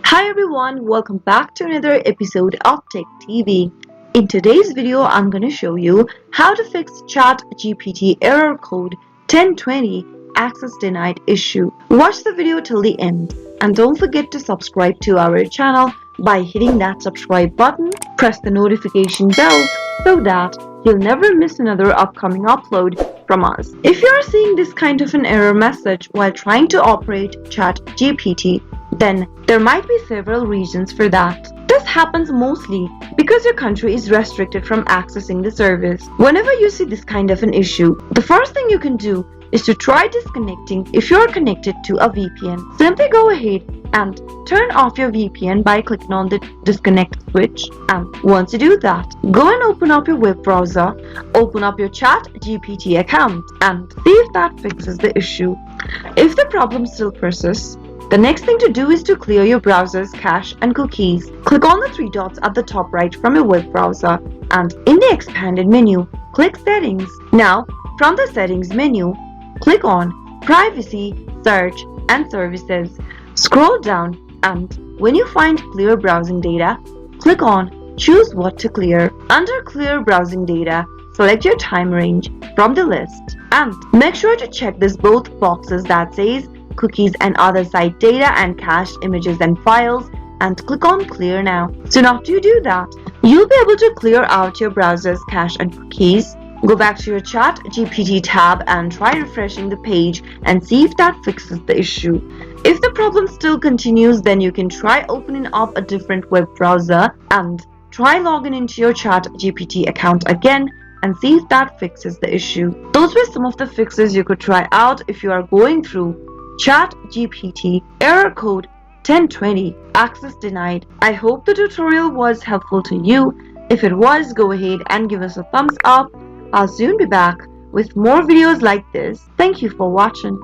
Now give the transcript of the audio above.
Hi everyone, welcome back to another episode of Tech TV. In today's video, I'm going to show you how to fix ChatGPT Error Code 1020 Access Denied issue. Watch the video till the end and don't forget to subscribe to our channel by hitting that subscribe button. Press the notification bell so that you'll never miss another upcoming upload from us. If you are seeing this kind of an error message while trying to operate ChatGPT, then there might be several reasons for that. This happens mostly because your country is restricted from accessing the service. Whenever you see this kind of an issue, the first thing you can do is to try disconnecting if you are connected to a VPN. Simply go ahead and turn off your VPN by clicking on the disconnect switch. And once you do that, go and open up your web browser, open up your ChatGPT account and see if that fixes the issue. If the problem still persists, the next thing to do is to clear your browser's cache and cookies. Click on the three dots at the top right from your web browser and in the expanded menu, click Settings. Now, from the Settings menu, click on Privacy, Search and Services. Scroll down and when you find Clear Browsing Data, click on Choose What to Clear. Under Clear Browsing Data, select your time range from the list and make sure to check this both boxes that says cookies and other site data and cached images and files and click on Clear Now. Soon after you do that, you'll be able to clear out your browser's cache and cookies. Go back to your ChatGPT tab and try refreshing the page and see if that fixes the issue. If the problem still continues, then you can try opening up a different web browser and try logging into your ChatGPT account again and see if that fixes the issue. Those were some of the fixes you could try out if you are going through ChatGPT Error Code 1020 Access Denied. I hope the tutorial was helpful to you. If it was, go ahead and give us a thumbs up. I'll soon be back with more videos like this. Thank you for watching.